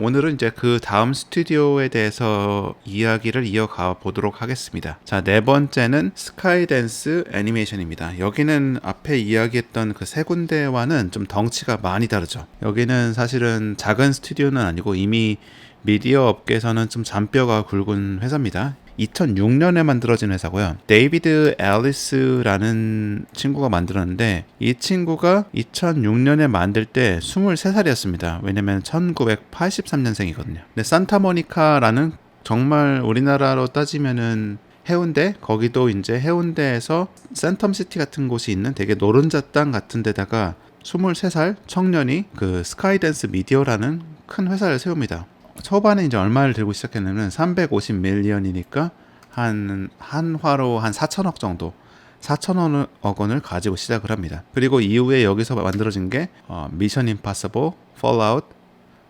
오늘은 이제 그 다음 스튜디오에 대해서 이야기를 이어가 보도록 하겠습니다. 자, 네 번째는 스카이댄스 애니메이션입니다. 여기는 앞에 이야기했던 그 세 군데와는 좀 덩치가 많이 다르죠. 여기는 사실은 작은 스튜디오는 아니고 이미 미디어 업계에서는 좀 잔뼈가 굵은 회사입니다. 2006년에 만들어진 회사고요. 데이비드 앨리스라는 친구가 만들었는데 이 친구가 2006년에 만들 때 23살이었습니다. 왜냐면 1983년생이거든요. 근데 산타모니카라는 정말 우리나라로 따지면은 해운대, 거기도 이제 해운대에서 센텀시티 같은 곳이 있는 되게 노른자 땅 같은 데다가 23살 청년이 그 스카이댄스 미디어라는 큰 회사를 세웁니다. 초반에 이제 얼마를 들고 시작했냐면 350 밀리언이니까 한 한화로 한 4천억 정도, 4천억 원을 가지고 시작을 합니다. 그리고 이후에 여기서 만들어진 게 미션 임파서블, 폴아웃,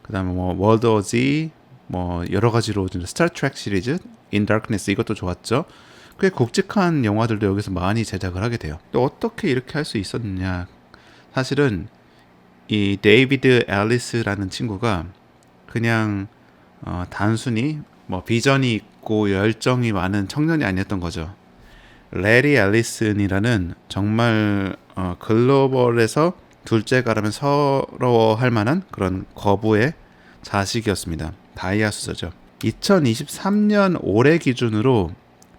그다음에 뭐 월드 오브 Z, 뭐 여러 가지로 스타 트랙 시리즈, 인 다크니스 이것도 좋았죠. 꽤 굵직한 영화들도 여기서 많이 제작을 하게 돼요. 또 어떻게 이렇게 할 수 있었느냐? 사실은 이 데이비드 앨리스라는 친구가 그냥 단순히 뭐 비전이 있고 열정이 많은 청년이 아니었던 거죠. 레리 앨리슨이라는 정말 글로벌에서 둘째가라면 서러워할 만한 그런 거부의 자식이었습니다. 다이아수저죠. 2023년 올해 기준으로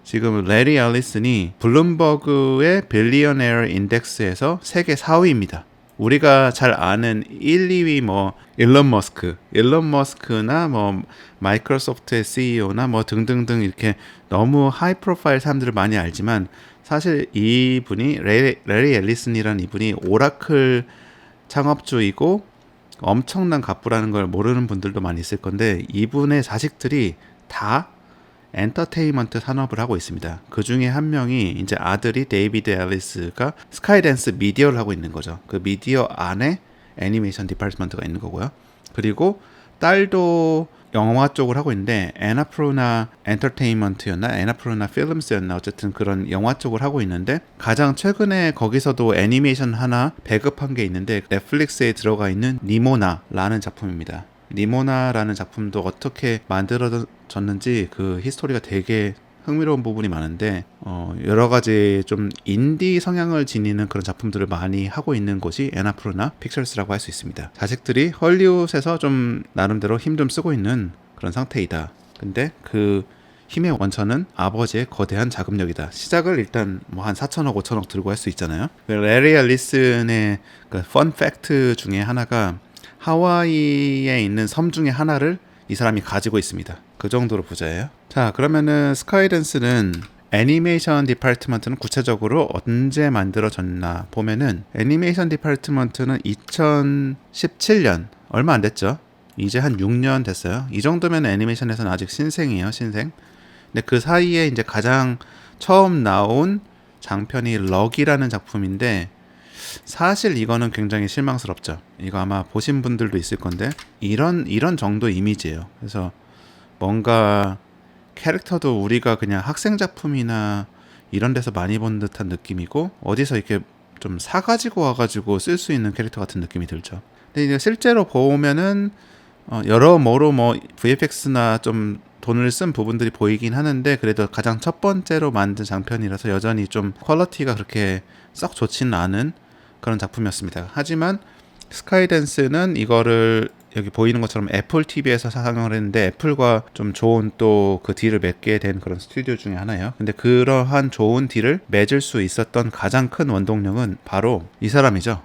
지금 레리 앨리슨이 블룸버그의 빌리어네어 인덱스에서 세계 4위입니다. 우리가 잘 아는 1, 2위 뭐 일론 머스크나 뭐 마이크로소프트의 CEO나 뭐 등등등 이렇게 너무 하이 프로파일 사람들을 많이 알지만 사실 이분이 레리 앨리슨이라는 이분이 오라클 창업주이고 엄청난 갑부라는 걸 모르는 분들도 많이 있을 건데 이분의 자식들이 다 엔터테인먼트 산업을 하고 있습니다. 그 중에 한 명이 이제 아들이 데이비드 앨리스가 스카이댄스 미디어를 하고 있는 거죠. 그 미디어 안에 애니메이션 디파트먼트가 있는 거고요. 그리고 딸도 영화 쪽을 하고 있는데 에나프로나 엔터테인먼트였나 에나프로나 필름스였나 어쨌든 그런 영화 쪽을 하고 있는데 가장 최근에 거기서도 애니메이션 하나 배급한 게 있는데 넷플릭스에 들어가 있는 니모나라는 작품입니다. 니모나라는 작품도 어떻게 만들어졌는지 그 히스토리가 되게 흥미로운 부분이 많은데 여러 가지 좀 인디 성향을 지니는 그런 작품들을 많이 하고 있는 곳이 에나프로나 픽처스라고 할 수 있습니다. 자식들이 헐리우드에서 좀 나름대로 힘 좀 쓰고 있는 그런 상태이다. 근데 그 힘의 원천은 아버지의 거대한 자금력이다. 시작을 일단 뭐 한 4천억, 5천억 들고 할 수 있잖아요. 레리 앨리슨의 그 펀 팩트 중에 하나가 하와이에 있는 섬 중에 하나를 이 사람이 가지고 있습니다. 그 정도로 부자예요. 자, 그러면은 스카이댄스는 애니메이션 디파트먼트는 구체적으로 언제 만들어졌나 보면은 애니메이션 디파트먼트는 2017년 얼마 안 됐죠. 이제 한 6년 됐어요. 이 정도면 애니메이션에서는 아직 신생이에요, 신생. 근데 그 사이에 이제 가장 처음 나온 장편이 럭이라는 작품인데 사실 이거는 굉장히 실망스럽죠. 이거 아마 보신 분들도 있을 건데 이런 정도 이미지예요. 그래서 뭔가 캐릭터도 우리가 그냥 학생 작품이나 이런 데서 많이 본 듯한 느낌이고 어디서 이렇게 좀 사가지고 와가지고 쓸 수 있는 캐릭터 같은 느낌이 들죠. 근데 이제 실제로 보면은 여러모로 뭐 VFX나 좀 돈을 쓴 부분들이 보이긴 하는데 그래도 가장 첫 번째로 만든 장편이라서 여전히 좀 퀄리티가 그렇게 썩 좋지는 않은 그런 작품이었습니다. 하지만 스카이댄스는 이거를 여기 보이는 것처럼 애플 TV에서 상영을 했는데 애플과 좀 좋은 또 그 딜을 맺게 된 그런 스튜디오 중에 하나예요. 근데 그러한 좋은 딜을 맺을 수 있었던 가장 큰 원동력은 바로 이 사람이죠.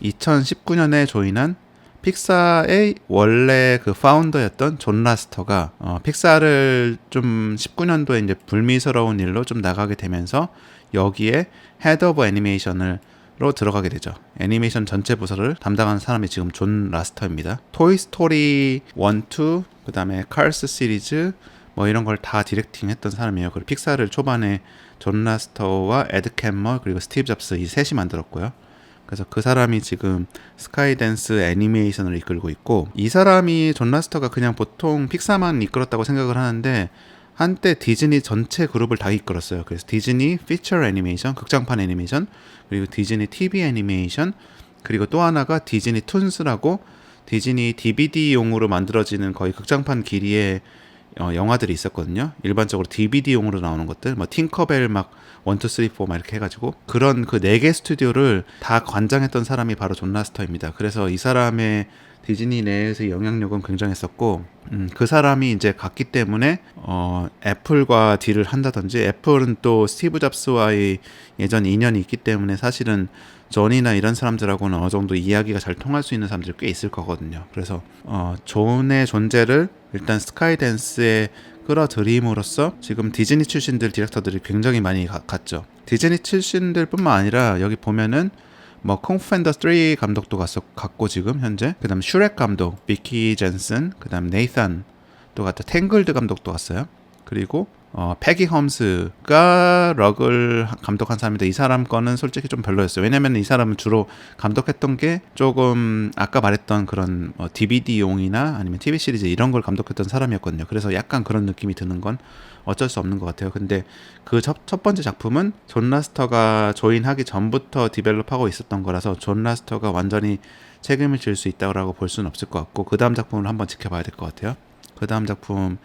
2019년에 조인한 픽사의 원래 그 파운더였던 존 라스터가 픽사를 좀 19년도에 이제 불미스러운 일로 좀 나가게 되면서 여기에 헤드 오브 애니메이션을 로 들어가게 되죠. 애니메이션 전체 부서를 담당하는 사람이 지금 존 라스터입니다. 토이스토리 1, 2, 그 다음에 칼스 시리즈 뭐 이런 걸 다 디렉팅 했던 사람이에요. 그리고 픽사를 초반에 존 라스터와 에드 캠머 그리고 스티브 잡스 이 셋이 만들었고요. 그래서 그 사람이 지금 스카이댄스 애니메이션을 이끌고 있고 이 사람이 존 라스터가 그냥 보통 픽사만 이끌었다고 생각을 하는데 한때 디즈니 전체 그룹을 다 이끌었어요. 그래서 디즈니 피처 애니메이션, 극장판 애니메이션, 그리고 디즈니 TV 애니메이션, 그리고 또 하나가 디즈니 툰스라고 디즈니 DVD용으로 만들어지는 거의 극장판 길이의 영화들이 있었거든요. 일반적으로 DVD용으로 나오는 것들, 뭐 팅커벨 막 1, 2, 3, 4 막 이렇게 해가지고 그런 그 4개 스튜디오를 다 관장했던 사람이 바로 존 라스터입니다. 그래서 이 사람의 디즈니 내에서의 영향력은 굉장했었고, 그 사람이 이제 갔기 때문에 애플과 딜을 한다든지, 애플은 또 스티브 잡스와의 예전 인연이 있기 때문에 사실은 존이나 이런 사람들하고는 어느 정도 이야기가 잘 통할 수 있는 사람들이 꽤 있을 거거든요. 그래서 존의 존재를 일단 스카이댄스에 끌어들임으로써 지금 디즈니 출신들 디렉터들이 굉장히 많이 갔죠. 디즈니 출신들 뿐만 아니라 여기 보면은 뭐 콩푸 팬더 3 감독도 갔고 지금 현재, 그 다음 슈렉 감독 비키 젠슨, 그 다음 네이산 또 갔다, 탱글드 감독도 갔어요. 그리고 패기 홈스가 럭을 감독한 사람인데 이 사람 거는 솔직히 좀 별로였어요. 왜냐면 이 사람은 주로 감독했던 게 조금 아까 말했던 그런 DVD용이나 아니면 TV 시리즈 이런 걸 감독했던 사람이었거든요. 그래서 약간 그런 느낌이 드는 건 어쩔 수 없는 것 같아요. 근데 그 첫 번째 작품은 존 라스터가 조인하기 전부터 디벨롭하고 있었던 거라서 존 라스터가 완전히 책임을 질 수 있다고 볼 수는 없을 것 같고, 그 다음 작품을 한번 지켜봐야 될 것 같아요. 그 다음 작품이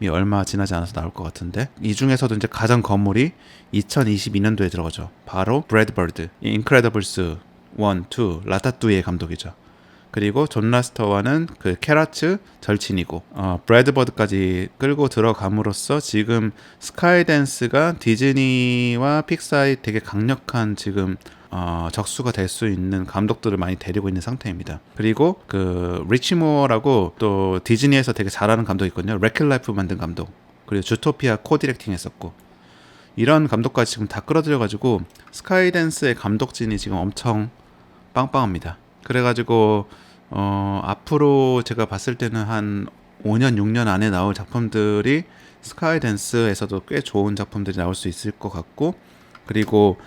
얼마 지나지 않아서 나올 것 같은데, 이 중에서도 이제 가장 건물이 2022년도에 들어가죠. 바로 브래드 버드, 인크레더블스 1, 2, 라타뚜이의 감독이죠. 그리고 존 라스터와는 그 캐라츠 절친이고, 브래드 버드까지 끌고 들어감으로써 지금 스카이댄스가 디즈니와 픽사의 되게 강력한 지금 적수가 될 수 있는 감독들을 많이 데리고 있는 상태입니다. 그리고 그 리치 무어라고 또 디즈니에서 되게 잘하는 감독이 있거든요. 레클 라이프 만든 감독, 그리고 주토피아 코디렉팅 했었고, 이런 감독까지 지금 다 끌어들여가지고 스카이댄스의 감독진이 지금 엄청 빵빵합니다. 그래가지고 앞으로 제가 봤을 때는 한 5년 6년 안에 나올 작품들이 스카이댄스에서도 꽤 좋은 작품들이 나올 수 있을 것 같고, 그리고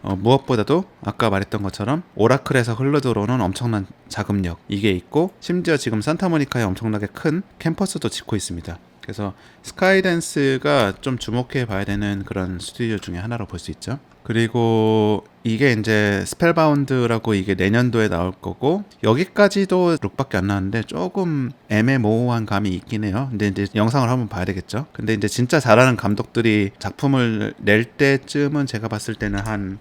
무엇보다도 아까 말했던 것처럼 오라클에서 흘러들어오는 엄청난 자금력, 이게 있고, 심지어 지금 산타모니카에 엄청나게 큰 캠퍼스도 짓고 있습니다. 그래서 스카이댄스가 좀 주목해 봐야 되는 그런 스튜디오 중에 하나로 볼 수 있죠. 그리고 이게 이제 스펠바운드라고 이게 내년도에 나올 거고, 여기까지도 룩밖에 안 나왔는데 조금 애매모호한 감이 있긴 해요. 근데 이제 영상을 한번 봐야 되겠죠. 근데 이제 진짜 잘하는 감독들이 작품을 낼 때쯤은 제가 봤을 때는 한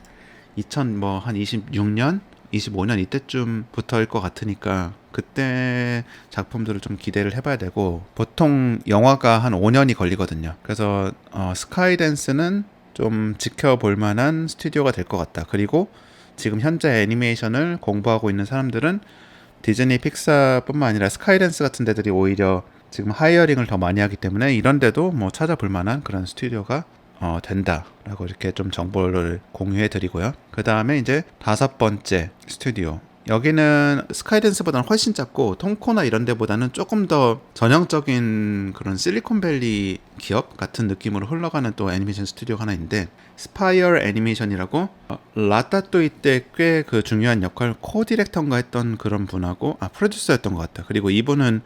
26년? 25년 이때쯤부터일 것 같으니까 그때 작품들을 좀 기대를 해봐야 되고, 보통 영화가 한 5년이 걸리거든요. 그래서 스카이댄스는 좀 지켜볼 만한 스튜디오가 될 것 같다. 그리고 지금 현재 애니메이션을 공부하고 있는 사람들은 디즈니 픽사뿐만 아니라 스카이댄스 같은 데들이 오히려 지금 하이어링을 더 많이 하기 때문에 이런 데도 뭐 찾아볼 만한 그런 스튜디오가 된다라고 이렇게 좀 정보를 공유해 드리고요. 그 다음에 이제 5번째 스튜디오, 여기는 스카이댄스보다는 훨씬 작고 통코나 이런 데보다는 조금 더 전형적인 그런 실리콘밸리 기업 같은 느낌으로 흘러가는 또 애니메이션 스튜디오가 하나 있는데, 스파이어 애니메이션이라고 라따뚜이 때 꽤 그 중요한 역할 코디렉터인가 했던 그런 분하고 프로듀서였던 것 같다. 그리고 이분은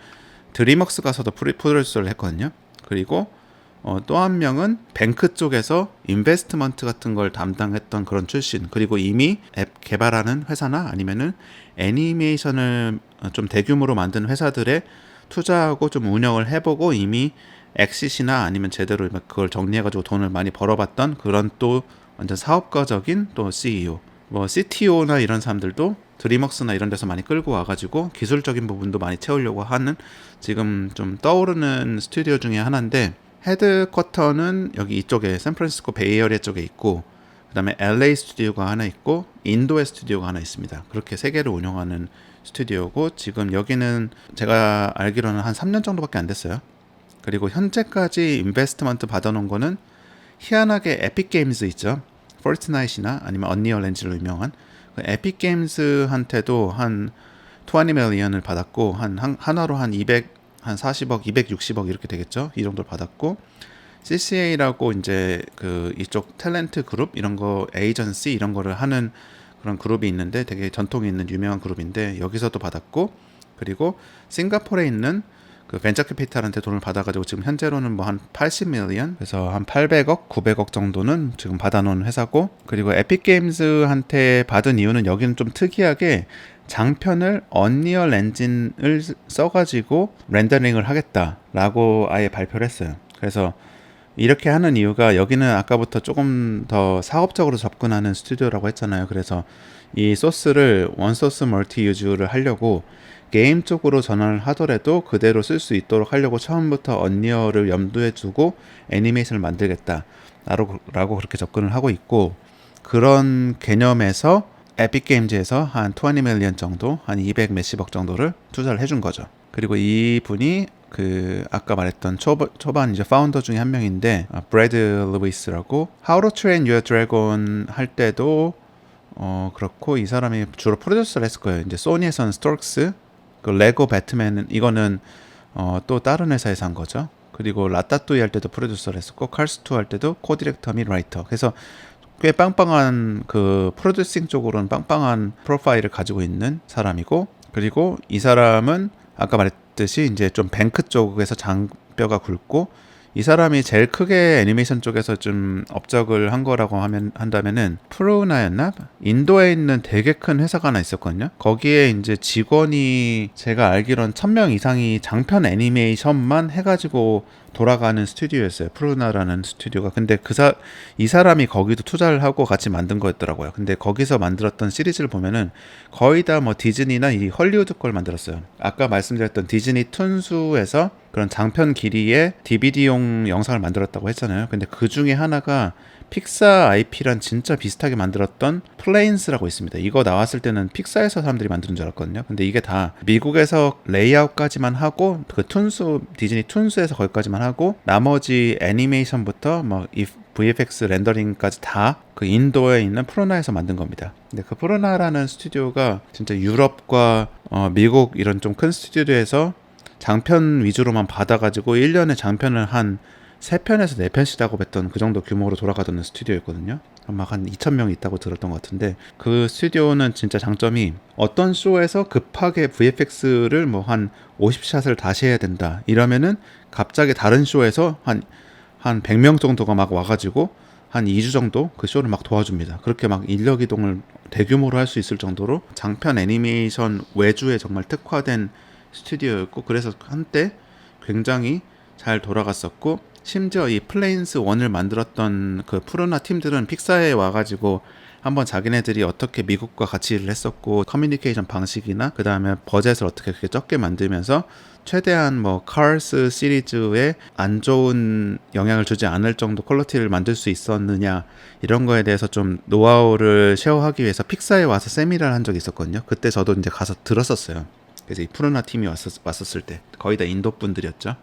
드림웍스 가서도 프로듀서를 했거든요. 그리고 또 한 명은 뱅크 쪽에서 인베스트먼트 같은 걸 담당했던 그런 출신, 그리고 이미 앱 개발하는 회사나 아니면은 애니메이션을 좀 대규모로 만든 회사들에 투자하고 좀 운영을 해보고 이미 엑시시나 아니면 제대로 그걸 정리해가지고 돈을 많이 벌어봤던 그런 또 완전 사업가적인 또 CEO, 뭐 CTO나 이런 사람들도 드림웍스나 이런 데서 많이 끌고 와가지고 기술적인 부분도 많이 채우려고 하는 지금 좀 떠오르는 스튜디오 중에 하나인데, 헤드쿼터는 여기 이쪽에 샌프란시스코 베이에리아 쪽에 있고, 그 다음에 LA 스튜디오가 하나 있고 인도의 스튜디오가 하나 있습니다. 그렇게 3개를 운영하는 스튜디오고, 지금 여기는 제가 알기로는 한 3년 정도밖에 안 됐어요. 그리고 현재까지 인베스트먼트 받아놓은 거는 희한하게 에픽게임즈 있죠. 포트나잇이나 아니면 언리얼 엔진으로 유명한 그 에픽게임즈한테도 한 20 밀리언을 받았고, 하나로 한 40억, 260억 이렇게 되겠죠. 이 정도를 받았고, CCA라고 이제 그 이쪽 탤런트 그룹 이런 거 에이전시 이런 거를 하는 그런 그룹이 있는데 되게 전통이 있는 유명한 그룹인데 여기서도 받았고, 그리고 싱가포르에 있는 그 벤처 캐피탈한테 돈을 받아가지고 지금 현재로는 뭐 한 80 밀리언, 그래서 한 800억, 900억 정도는 지금 받아놓은 회사고, 그리고 에픽게임즈한테 받은 이유는 여기는 좀 특이하게 장편을 언리얼 엔진을 써가지고 렌더링을 하겠다라고 아예 발표를 했어요. 그래서 이렇게 하는 이유가 여기는 아까부터 조금 더 사업적으로 접근하는 스튜디오라고 했잖아요. 그래서 이 소스를 원소스 멀티 유즈를 하려고 게임 쪽으로 전환을 하더라도 그대로 쓸 수 있도록 하려고 처음부터 언리얼을 염두에 두고 애니메이션을 만들겠다 라고 그렇게 접근을 하고 있고, 그런 개념에서 에픽게임즈에서 한 20 밀리언 정도, 한 200 몇십억 정도를 투자를 해준 거죠. 그리고 이분이 그 아까 말했던 초반 이제 파운더 중에 한 명인데, 브래드 루이스라고 How to Train Your Dragon 할 때도 그렇고, 이 사람이 주로 프로듀서를 했을 거예요. 이제 소니에서는 스토크스, 그 레고 배트맨 이거는 또 다른 회사에서 한 거죠. 그리고 라따뚜이 할 때도 프로듀서를 했었고, 칼스2 할 때도 코디렉터 및 라이터. 그래서 꽤 빵빵한 그 프로듀싱 쪽으로는 빵빵한 프로파일을 가지고 있는 사람이고, 그리고 이 사람은 아까 말했듯이 이제 좀 뱅크 쪽에서 장뼈가 굵고, 이 사람이 제일 크게 애니메이션 쪽에서 좀 업적을 한 거라고 한다면은 프루나였나? 인도에 있는 되게 큰 회사가 하나 있었거든요. 거기에 이제 직원이 제가 알기론 1000명 이상이 장편 애니메이션만 해가지고 돌아가는 스튜디오였어요. 프루나라는 스튜디오가. 근데 이 사람이 거기도 투자를 하고 같이 만든 거였더라고요. 근데 거기서 만들었던 시리즈를 보면은 거의 다 뭐 디즈니나 이 헐리우드 걸 만들었어요. 아까 말씀드렸던 디즈니 툰수에서 그런 장편 길이의 DVD용 영상을 만들었다고 했잖아요. 근데 그 중에 하나가 픽사 IP랑 진짜 비슷하게 만들었던 플레인스라고 있습니다. 이거 나왔을 때는 픽사에서 사람들이 만드는 줄 알았거든요. 근데 이게 다 미국에서 레이아웃까지만 하고, 그 디즈니 툰스에서 거기까지만 하고, 나머지 애니메이션부터 뭐 VFX 렌더링까지 다 그 인도에 있는 프로나에서 만든 겁니다. 근데 그 프로나라는 스튜디오가 진짜 유럽과 미국 이런 좀 큰 스튜디오에서 장편 위주로만 받아가지고 1년에 장편을 한 3편에서 4편씩 작업했던 그 정도 규모로 돌아가던 스튜디오였거든요. 막 한 2,000명 있다고 들었던 것 같은데, 그 스튜디오는 진짜 장점이 어떤 쇼에서 급하게 VFX를 뭐 한 50샷을 다시 해야 된다 이러면은 갑자기 다른 쇼에서 한 100명 정도가 막 와가지고 한 2주 정도 그 쇼를 막 도와줍니다. 그렇게 막 인력 이동을 대규모로 할 수 있을 정도로 장편 애니메이션 외주에 정말 특화된 스튜디오였고, 그래서 한때 굉장히 잘 돌아갔었고, 심지어 이 플레인스 1을 만들었던 그 프로나 팀들은 픽사에 와가지고 한번 자기네들이 어떻게 미국과 같이 일을 했었고, 커뮤니케이션 방식이나 그 다음에 버젯을 어떻게 그렇게 적게 만들면서 최대한 뭐 카스 시리즈에 안 좋은 영향을 주지 않을 정도 퀄리티를 만들 수 있었느냐, 이런 거에 대해서 좀 노하우를 쉐어하기 위해서 픽사에 와서 세미나를 한 적이 있었거든요. 그때 저도 이제 가서 들었었어요. 그래서 이 프로나 팀이 왔었을 때 거의 다 인도 분들이었죠.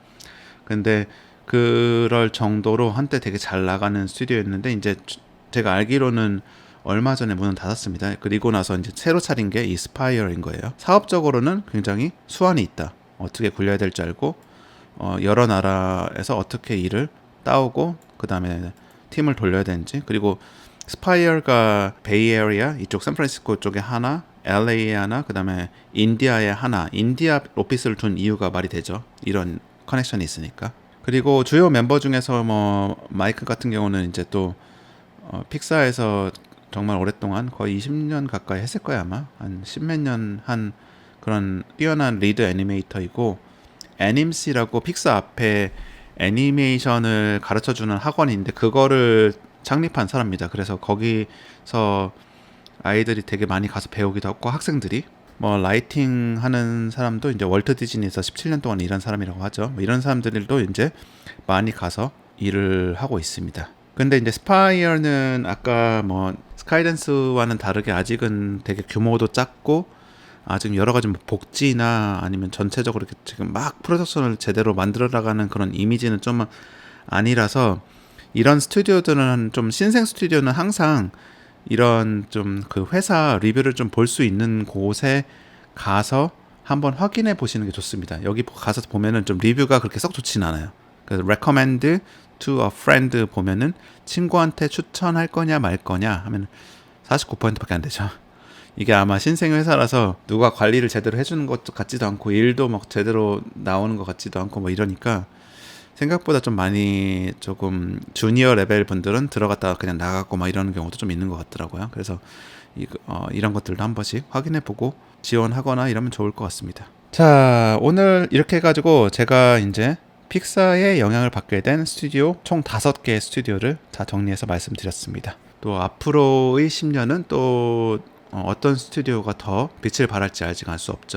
근데 그럴 정도로 한때 되게 잘 나가는 스튜디오였는데, 이제 제가 알기로는 얼마 전에 문을 닫았습니다. 그리고 나서 이제 새로 차린 게 이 스파이어인 거예요. 사업적으로는 굉장히 수완이 있다. 어떻게 굴려야 될지 알고, 여러 나라에서 어떻게 일을 따오고 그 다음에 팀을 돌려야 되는지, 그리고 스파이어가 베이에리아 이쪽 샌프란시스코 쪽에 하나, LA에 하나, 그 다음에 인디아에 하나, 인디아 오피스를 둔 이유가 말이 되죠. 이런 커넥션이 있으니까. 그리고 주요 멤버 중에서 뭐 마이크 같은 경우는 이제 또 픽사에서 정말 오랫동안 거의 20년 가까이 했을 거야 아마. 한 10몇 년 한 그런 뛰어난 리드 애니메이터이고, 애님씨라고 픽사 앞에 애니메이션을 가르쳐주는 학원인데 그거를 창립한 사람입니다. 그래서 거기서 아이들이 되게 많이 가서 배우기도 하고, 학생들이 뭐 라이팅 하는 사람도 이제 월트 디즈니에서 17년 동안 일한 사람이라고 하죠. 뭐 이런 사람들도 이제 많이 가서 일을 하고 있습니다. 근데 이제 스파이어는 아까 뭐 스카이댄스와는 다르게 아직은 되게 규모도 작고, 아직 여러 가지 뭐 복지나 아니면 전체적으로 이렇게 지금 막 프로덕션을 제대로 만들어 나가는 그런 이미지는 좀 아니라서, 이런 스튜디오들은 좀 신생 스튜디오는 항상 이런 좀 그 회사 리뷰를 좀 볼 수 있는 곳에 가서 한번 확인해 보시는 게 좋습니다. 여기 가서 보면은 좀 리뷰가 그렇게 썩 좋진 않아요. 그래서 recommend to a friend 보면은 친구한테 추천할 거냐 말 거냐 하면 49%밖에 안 되죠. 이게 아마 신생 회사라서 누가 관리를 제대로 해주는 것 같지도 않고, 일도 막 제대로 나오는 것 같지도 않고 뭐 이러니까, 생각보다 좀 많이 조금 주니어 레벨 분들은 들어갔다가 그냥 나가고 막 이러는 경우도 좀 있는 것 같더라고요. 그래서 이런 것들도 한 번씩 확인해보고 지원하거나 이러면 좋을 것 같습니다. 자, 오늘 이렇게 해가지고 제가 이제 픽사의 영향을 받게 된 스튜디오 총 5개의 스튜디오를 다 정리해서 말씀드렸습니다. 또 앞으로의 10년은 또 어떤 스튜디오가 더 빛을 발할지 아직 알 수 없죠.